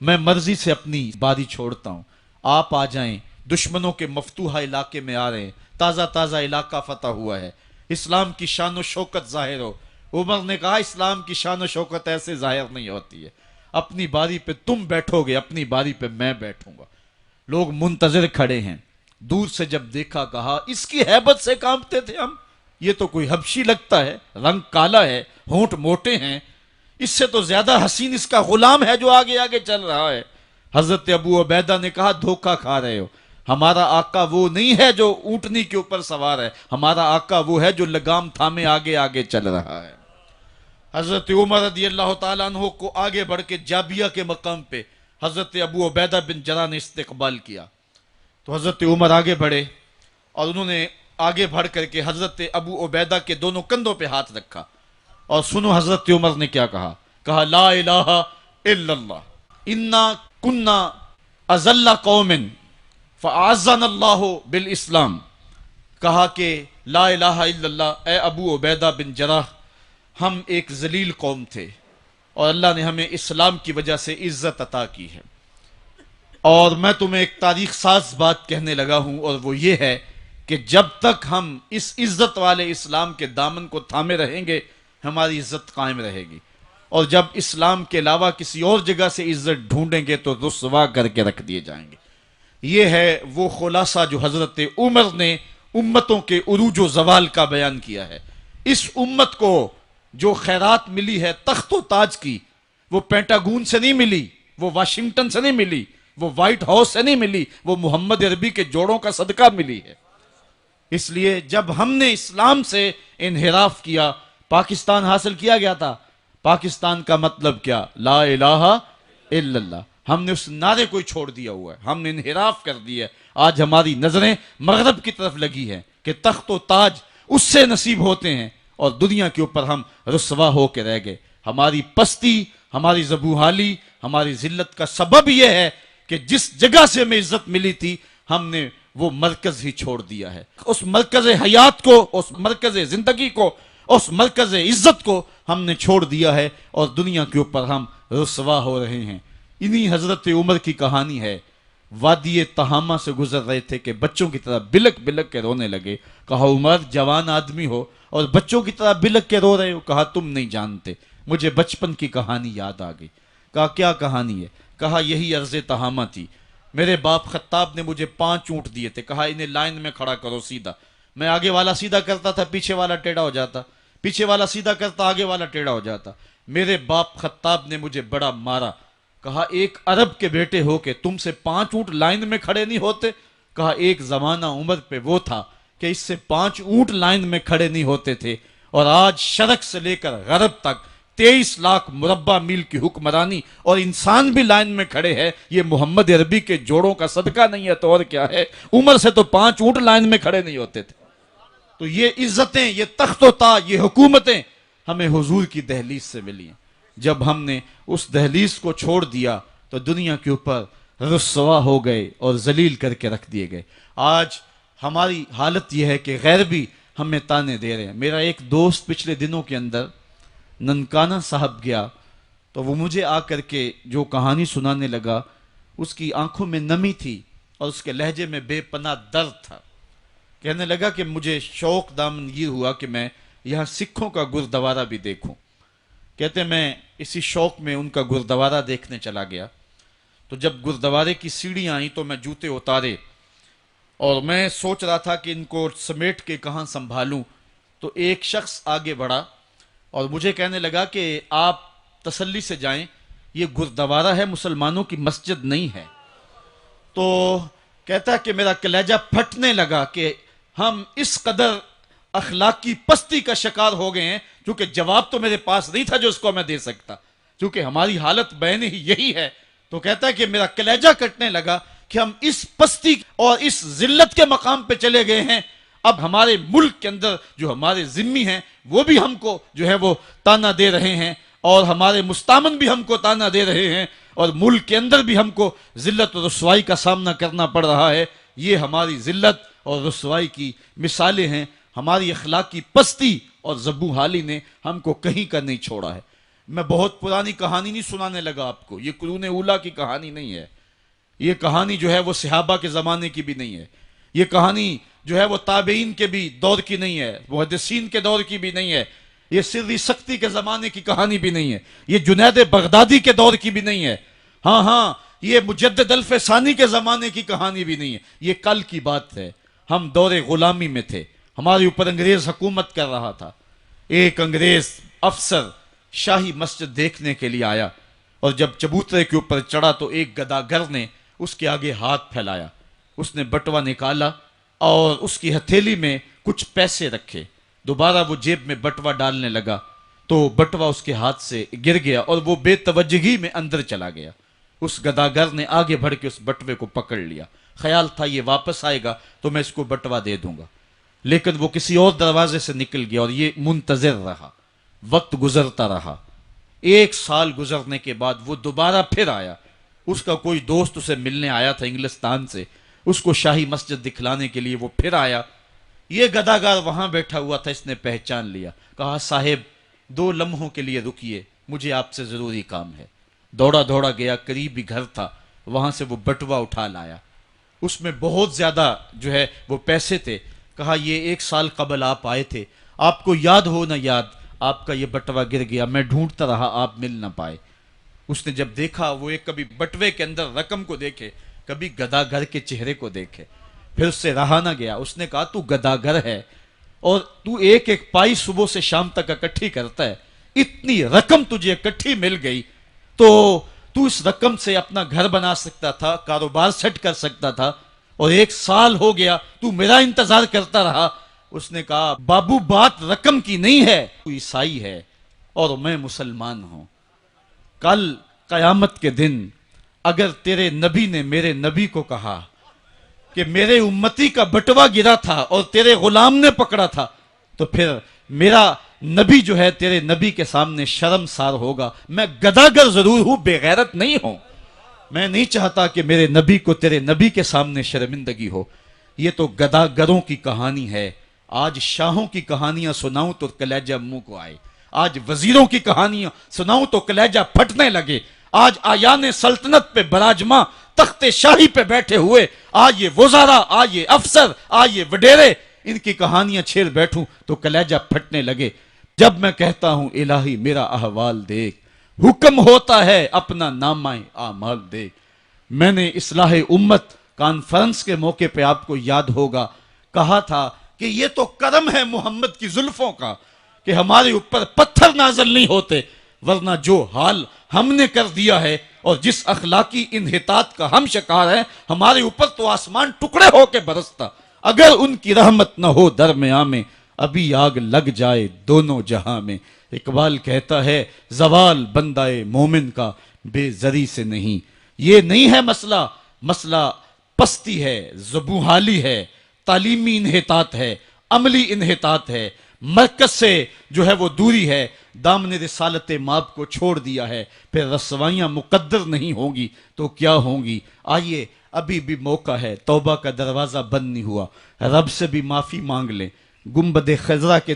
میں مرضی سے اپنی باری چھوڑتا ہوں، آپ آ جائیں، دشمنوں کے مفتوحہ علاقے میں آ رہے ہیں، تازہ تازہ علاقہ فتح ہوا ہے، اسلام کی شان و شوکت ظاہر ہو. عمر نے کہا اسلام کی شان و شوکت ایسے ظاہر نہیں ہوتی ہے، اپنی باری پہ تم بیٹھو گے، اپنی باری پہ میں بیٹھوں گا. لوگ منتظر کھڑے ہیں. دور سے جب دیکھا کہا اس کی ہیبت سے کانپتے تھے ہم، یہ تو کوئی حبشی لگتا ہے، رنگ کالا ہے، ہونٹ موٹے ہیں، اس سے تو زیادہ حسین اس کا غلام ہے جو آگے آگے چل رہا ہے. حضرت ابو عبیدہ نے کہا دھوکہ کھا رہے ہو، ہمارا آقا وہ نہیں ہے جو اونٹنی کے اوپر سوار ہے، ہمارا آقا وہ ہے جو لگام تھامے آگے آگے چل رہا ہے. حضرت عمر رضی اللہ تعالیٰ عنہ کو آگے بڑھ کے جابیہ کے مقام پہ حضرت ابو عبیدہ بن جراح نے استقبال کیا. تو حضرت عمر آگے بڑھے اور انہوں نے آگے بڑھ کر کے حضرت ابو عبیدہ کے دونوں کندھوں پہ ہاتھ رکھا. اور سنو حضرت عمر نے کیا کہا. کہا لا الہ الا اللہ انا کنا اذل قوم فاعزنا اللہ بالاسلام. کہا کہ لا الہ الا اللہ، اے ابو عبیدہ بن جراح، ہم ایک ذلیل قوم تھے اور اللہ نے ہمیں اسلام کی وجہ سے عزت عطا کی ہے. اور میں تمہیں ایک تاریخ ساز بات کہنے لگا ہوں اور وہ یہ ہے کہ جب تک ہم اس عزت والے اسلام کے دامن کو تھامے رہیں گے ہماری عزت قائم رہے گی، اور جب اسلام کے علاوہ کسی اور جگہ سے عزت ڈھونڈیں گے تو رسوا کر کے رکھ دیے جائیں گے. یہ ہے وہ خلاصہ جو حضرت عمر نے امتوں کے عروج و زوال کا بیان کیا ہے۔ اس امت کو جو خیرات ملی ہے تخت و تاج کی، وہ پینٹاگون سے نہیں ملی، وہ واشنگٹن سے نہیں ملی، وہ وائٹ ہاؤس سے نہیں ملی، وہ محمد عربی کے جوڑوں کا صدقہ ملی ہے۔ اس لیے جب ہم نے اسلام سے انحراف کیا، پاکستان حاصل کیا گیا تھا۔ پاکستان کا مطلب کیا؟ لا الہ الا اللہ۔ ہم نے اس نعرے کو چھوڑ دیا ہوا ہے، ہم نے انحراف کر دیا ہے۔ آج ہماری نظریں مغرب کی طرف لگی ہیں کہ تخت و تاج اس سے نصیب ہوتے ہیں، اور دنیا کے اوپر ہم رسوا ہو کے رہ گئے۔ ہماری پستی، ہماری زبوحالی، ہماری ذلت کا سبب یہ ہے کہ جس جگہ سے ہمیں عزت ملی تھی، ہم نے وہ مرکز ہی چھوڑ دیا ہے۔ اس مرکز حیات کو، اس مرکز زندگی کو، اس مرکز عزت کو ہم نے چھوڑ دیا ہے، اور دنیا کے اوپر ہم رسوا ہو رہے ہیں۔ انہی حضرت عمر کی کہانی ہے۔ وادی تہامہ سے گزر رہے تھے کہ بچوں کی طرح بلک بلک کے رونے لگے۔ کہا عمر جوان آدمی ہو اور بچوں کی طرح بلک کے رو رہے ہو؟ کہا تم نہیں جانتے، مجھے بچپن کی کہانی یاد آ گئی۔ کہا کیا کہانی ہے؟ کہا یہی عرض تہامہ تھی، میرے باپ خطاب نے مجھے 5 اونٹ دیے تھے، کہا انہیں لائن میں کھڑا کرو سیدھا۔ میں آگے والا سیدھا کرتا تھا، پیچھے والا ٹیڑھا ہو جاتا، پیچھے والا سیدھا کرتا، آگے والا ٹیڑھا ہو جاتا۔ میرے باپ خطاب نے مجھے بڑا مارا۔ کہا ایک عرب کے بیٹے ہو کے تم سے 5 اونٹ لائن میں کھڑے نہیں ہوتے؟ کہا ایک زمانہ عمر پہ وہ تھا کہ اس سے 5 اونٹ لائن میں کھڑے نہیں ہوتے تھے، اور آج شرق سے لے کر غرب تک 23 لاکھ مربع میل کی حکمرانی، اور انسان بھی لائن میں کھڑے ہیں۔ یہ محمد عربی کے جوڑوں کا صدقہ نہیں ہے تو اور کیا ہے؟ عمر سے تو 5 اونٹ لائن میں کھڑے نہیں ہوتے تھے۔ تو یہ عزتیں، یہ تخت و تاج، یہ حکومتیں ہمیں حضور کی دہلیز سے ملی ہیں۔ جب ہم نے اس دہلیز کو چھوڑ دیا تو دنیا کے اوپر رسوا ہو گئے اور ذلیل کر کے رکھ دیے گئے۔ آج ہماری حالت یہ ہے کہ غیر بھی ہمیں تانے دے رہے ہیں۔ میرا ایک دوست پچھلے دنوں کے اندر ننکانہ صاحب گیا تو وہ مجھے آ کر کے جو کہانی سنانے لگا، اس کی آنکھوں میں نمی تھی اور اس کے لہجے میں بے پناہ درد تھا۔ کہنے لگا کہ مجھے شوق دامن یہ ہوا کہ میں یہاں سکھوں کا گردوارہ بھی دیکھوں۔ کہتے میں اسی شوق میں ان کا گردوارہ دیکھنے چلا گیا، تو جب گردوارے کی سیڑھیاں آئیں تو میں جوتے اتارے، اور میں سوچ رہا تھا کہ ان کو سمیٹ کے کہاں سنبھالوں، تو ایک شخص آگے بڑھا اور مجھے کہنے لگا کہ آپ تسلی سے جائیں، یہ گردوارہ ہے، مسلمانوں کی مسجد نہیں ہے۔ تو کہتا ہے کہ میرا کلیجہ پھٹنے لگا کہ ہم اس قدر اخلاقی پستی کا شکار ہو گئے ہیں، کیونکہ جواب تو میرے پاس نہیں تھا جو اس کو میں دے سکتا، کیونکہ ہماری حالت بین ہی یہی ہے۔ تو کہتا ہے کہ میرا کلیجہ کٹنے لگا کہ ہم اس پستی اور اس ذلت کے مقام پہ چلے گئے ہیں۔ اب ہمارے ملک کے اندر جو ہمارے ذمی ہیں وہ بھی ہم کو جو ہے وہ تانا دے رہے ہیں، اور ہمارے مستامن بھی ہم کو تانا دے رہے ہیں، اور ملک کے اندر بھی ہم کو ذلت اور رسوائی کا سامنا کرنا پڑ رہا ہے۔ یہ ہماری ذلت اور رسوائی کی مثالیں ہیں۔ ہماری اخلاقی پستی اور زبوحالی نے ہم کو کہیں کا نہیں چھوڑا ہے۔ میں بہت پرانی کہانی نہیں سنانے لگا آپ کو، یہ قرون اولیٰ کی کہانی نہیں ہے، یہ کہانی جو ہے وہ صحابہ کے زمانے کی بھی نہیں ہے، یہ کہانی جو ہے وہ تابعین کے بھی دور کی نہیں ہے، محدثین کے دور کی بھی نہیں ہے، یہ سری سختی کے زمانے کی کہانی بھی نہیں ہے، یہ جنید بغدادی کے دور کی بھی نہیں ہے، ہاں یہ مجدد الف ثانی کے زمانے کی کہانی بھی نہیں ہے، یہ کل کی بات ہے۔ ہم دور غلامی میں تھے، ہمارے اوپر انگریز حکومت کر رہا تھا۔ ایک انگریز افسر شاہی مسجد دیکھنے کے لیے آیا، اور جب چبوترے کے اوپر چڑھا تو ایک گداگر نے اس کے آگے ہاتھ پھیلایا، اس نے بٹوا نکالا اور اس کی ہتھیلی میں کچھ پیسے رکھے، دوبارہ وہ جیب میں بٹوا ڈالنے لگا تو بٹوا اس کے ہاتھ سے گر گیا اور وہ بے توجہی میں اندر چلا گیا۔ اس گداگر نے آگے بڑھ کے اس بٹوے کو پکڑ لیا، خیال تھا یہ واپس آئے گا تو میں اس کو بٹوا دے دوں گا، لیکن وہ کسی اور دروازے سے نکل گیا اور یہ منتظر رہا، وقت گزرتا رہا۔ 1 سال گزرنے کے بعد وہ دوبارہ پھر آیا، اس کا کوئی دوست اسے ملنے آیا تھا انگلستان سے، اس کو شاہی مسجد دکھلانے کے لیے وہ پھر آیا۔ یہ گداگر وہاں بیٹھا ہوا تھا، اس نے پہچان لیا، کہا صاحب 2 لمحوں کے لیے رکیے، مجھے آپ سے ضروری کام ہے۔ دوڑا دوڑا گیا، قریب ہی گھر تھا، وہاں سے وہ بٹوا اٹھا لایا، اس میں بہت زیادہ جو ہے وہ پیسے تھے۔ کہا یہ 1 سال قبل آپ آئے تھے، آپ کو یاد ہو نہ یاد، آپ کا یہ بٹوا گر گیا، میں ڈھونڈتا رہا، آپ مل نہ پائے۔ اس نے جب دیکھا، وہ ایک کبھی بٹوے کے اندر رقم کو دیکھے، کبھی گداگر کے چہرے کو دیکھے، پھر اس سے رہا نہ گیا، اس نے کہا تو گداگر ہے اور تو ایک ایک پائی صبح سے شام تک اکٹھی کرتا ہے، اتنی رقم تجھے اکٹھی مل گئی تو اس رقم سے اپنا گھر بنا سکتا تھا، کاروبار سیٹ کر سکتا تھا، اور 1 سال ہو گیا تو میرا انتظار کرتا رہا۔ اس نے کہا بابو بات رقم کی نہیں ہے، تو عیسائی ہے اور میں مسلمان ہوں۔ کل قیامت کے دن اگر تیرے نبی نے میرے نبی کو کہا کہ میرے امتی کا بٹوا گرا تھا اور تیرے غلام نے پکڑا تھا، تو پھر میرا نبی جو ہے تیرے نبی کے سامنے شرمسار ہوگا۔ میں گداگر ضرور ہوں، بے غیرت نہیں ہوں۔ میں نہیں چاہتا کہ میرے نبی کو تیرے نبی کے سامنے شرمندگی ہو۔ یہ تو گداگروں کی کہانی ہے۔ آج شاہوں کی کہانیاں سناؤں تو کلیجہ منہ کو آئے، آج وزیروں کی کہانیاں سناؤں تو کلیجہ پھٹنے لگے، آج آیان سلطنت پہ براجماں تخت شاہی پہ بیٹھے ہوئے آج یہ وزراء، آج یہ افسر، آج یہ وڈیرے، ان کی کہانیاں چھیڑ بیٹھوں تو کلیجہ پھٹنے لگے۔ جب میں کہتا ہوں الہی میرا احوال دیکھ، حکم ہوتا ہے اپنا نامہ اعمال دیکھ۔ میں نے اصلاح امت کانفرنس کے موقع پہ آپ کو یاد ہوگا کہا تھا کہ یہ تو کرم ہے محمد کی زلفوں کا کہ ہمارے اوپر پتھر نازل نہیں ہوتے، ورنہ جو حال ہم نے کر دیا ہے اور جس اخلاقی انحطاط کا ہم شکار ہیں، ہمارے اوپر تو آسمان ٹکڑے ہو کے برستا۔ اگر ان کی رحمت نہ ہو درمیاں میں، ابھی آگ لگ جائے دونوں جہاں میں۔ اقبال کہتا ہے زوال بندہ مومن کا بے زری سے نہیں۔ یہ نہیں ہے مسئلہ، مسئلہ پستی ہے، زبونحالی ہے، تعلیمی انحطاط ہے، عملی انحطاط ہے، مرکز سے جو ہے وہ دوری ہے، دامن رسالت ماب کو چھوڑ دیا ہے۔ پھر رسوائیاں مقدر نہیں ہوں گی تو کیا ہوں گی؟ آئیے ابھی بھی موقع ہے، توبہ کا دروازہ بند نہیں ہوا، رب سے بھی معافی مانگ لیں۔ گنبد خضرا کے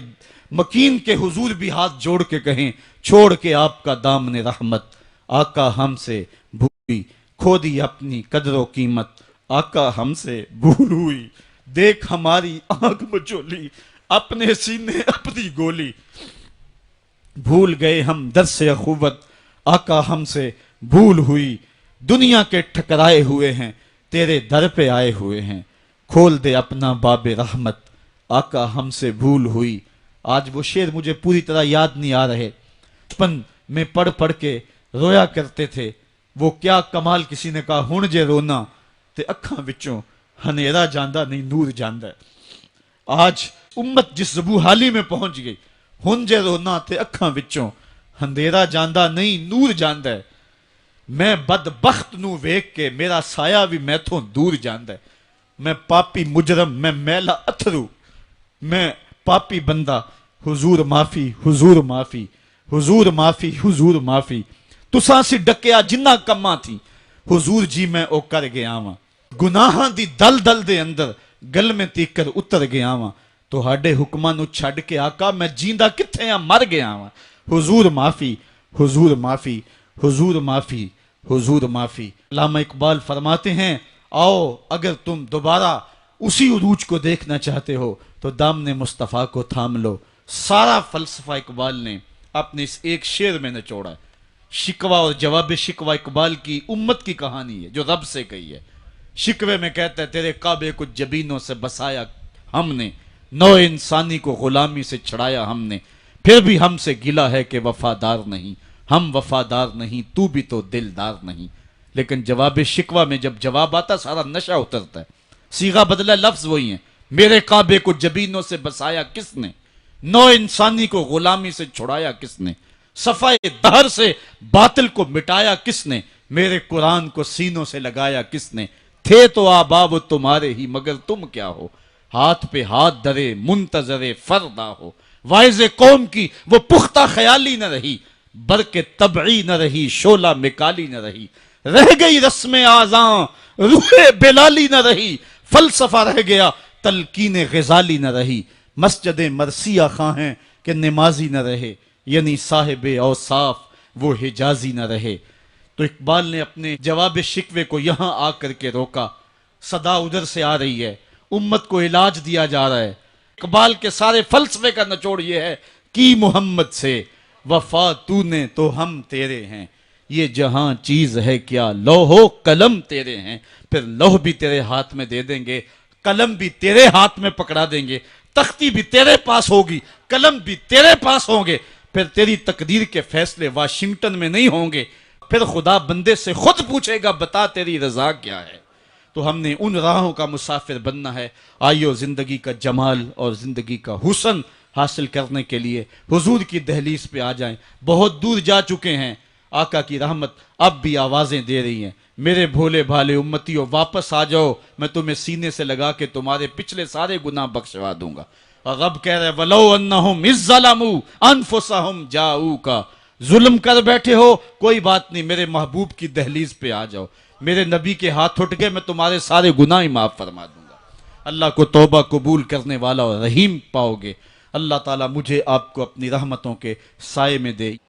مکین کے حضور بھی ہاتھ جوڑ کے کہیں چھوڑ کے آپ کا دامن رحمت، آقا ہم سے بھولی کھو دی اپنی قدر و قیمت، آقا ہم سے بھول ہوئی دیکھ ہماری آنکھ مچولی، اپنے سینے اپنی گولی، بھول گئے ہم درس اخوت، آقا ہم سے بھول ہوئی، دنیا کے ٹھکرائے ہوئے ہیں تیرے در پہ آئے ہوئے ہیں، کھول دے اپنا باب رحمت، آقا ہم سے بھول ہوئی۔ آج وہ شعر مجھے پوری طرح یاد نہیں آ رہے، بچپن میں پڑھ پڑھ کے رویا کرتے تھے۔ وہ کیا کمال، کسی نے کہا ہن جے رونا تے اکھاں وچوں ہنیرا جاندہ نہیں نور جاندہ ہے۔ آج امت جس زبونحالی میں پہنچ گئی، ہن جے رونا تے اکھاں وچوں ہندیرا جاندہ نہیں نور جاندہ ہے۔ میں بدبخت نو ویکھ کے میرا سایہ بھی میتھوں دور جاندہ ہے۔ میں پاپی مجرم، میں میلا اتھرو، میں پاپی بندہ، حضور معافی حضور معافی حضور معافی حضور معافی، تساں سی ڈکیا جنہ کماں تھی حضور جی میں او کر گیا واں، گناہاں دی دل دل دے اندر گل میں تیکر اتر گیا واں، تو ہاڈے حکماں نو چھڈ کے آقا میں جیندہ کتھے ہاں مر گیا واں، حضور معافی حضور معافی حضور معافی حضور معافی۔ علامہ اقبال فرماتے ہیں آؤ اگر تم دوبارہ اسی عروج کو دیکھنا چاہتے ہو تو دامن مصطفیٰ کو تھام لو۔ سارا فلسفہ اقبال نے اپنے اس ایک شعر میں نچوڑا ہے۔ شکوہ اور جواب شکوہ اقبال کی امت کی کہانی ہے جو رب سے کہی ہے۔ شکوے میں کہتا ہے تیرے کعبے کو جبینوں سے بسایا ہم نے، نو انسانی کو غلامی سے چھڑایا ہم نے، پھر بھی ہم سے گلہ ہے کہ وفادار نہیں، ہم وفادار نہیں تو بھی تو دلدار نہیں۔ لیکن جواب شکوہ میں جب جواب آتا سارا نشہ اترتا ہے، صیغہ بدلا، لفظ وہی ہیں، میرے کعبے کو جبینوں سے بسایا کس نے، نو انسانی کو غلامی سے چھڑایا کس نے، صفائے دہر سے باطل کو مٹایا کس نے، میرے قرآن کو سینوں سے لگایا کس نے، تھے تو آباب تمہارے ہی مگر تم کیا ہو، ہاتھ پہ ہاتھ درے منتظر فردا ہو، وائز قوم کی وہ پختہ خیالی نہ رہی، برق طبعی نہ رہی، شعلہ مکالی نہ رہی، رہ گئی رسم آزاں روح بلالی نہ رہی، فلسفہ رہ گیا تلقین غزالی نہ رہی، مسجد مرثیہ خواہیں کہ نمازی نہ رہے، یعنی صاحب اوصاف وہ حجازی نہ رہے۔ تو اقبال نے اپنے جواب شکوے کو یہاں آ کر کے روکا، صدا ادھر سے آ رہی ہے، امت کو علاج دیا جا رہا ہے۔ اقبال کے سارے فلسفے کا نچوڑ یہ ہے کہ محمد سے وفا تو نے تو ہم تیرے ہیں، یہ جہاں چیز ہے کیا لوح و قلم تیرے ہیں، پھر لوح بھی تیرے ہاتھ میں دے دیں گے، قلم بھی تیرے ہاتھ میں پکڑا دیں گے، تختی بھی تیرے پاس ہوگی، قلم بھی تیرے پاس ہوں گے، پھر تیری تقدیر کے فیصلے واشنگٹن میں نہیں ہوں گے، پھر خدا بندے سے خود پوچھے گا بتا تیری رضا کیا ہے۔ تو ہم نے ان راہوں کا مسافر بننا ہے۔ آئیو زندگی کا جمال اور زندگی کا حسن حاصل کرنے کے لیے حضور کی دہلیز پہ آ جائیں۔ بہت دور جا چکے ہیں، آقا کی رحمت اب بھی آوازیں دے رہی ہیں، میرے بھولے بھالے امتیوں واپس آ جاؤ، میں تمہیں سینے سے لگا کے تمہارے پچھلے سارے گناہ بخشوا دوں گا۔ اور رب کہہ رہے وَلَوْ أَنَّهُمْ إِذْ ظَلَمُوا أَنفُسَهُمْ جَاءُوكَ، ظلم کر بیٹھے ہو کوئی بات نہیں، میرے محبوب کی دہلیز پہ آ جاؤ، میرے نبی کے ہاتھ اٹھ کے میں تمہارے سارے گناہ ہی معاف فرما دوں گا۔ اللہ کو توبہ قبول کرنے والا اور رحیم پاؤ گے۔ اللہ تعالیٰ مجھے آپ کو اپنی رحمتوں کے سائے میں دے۔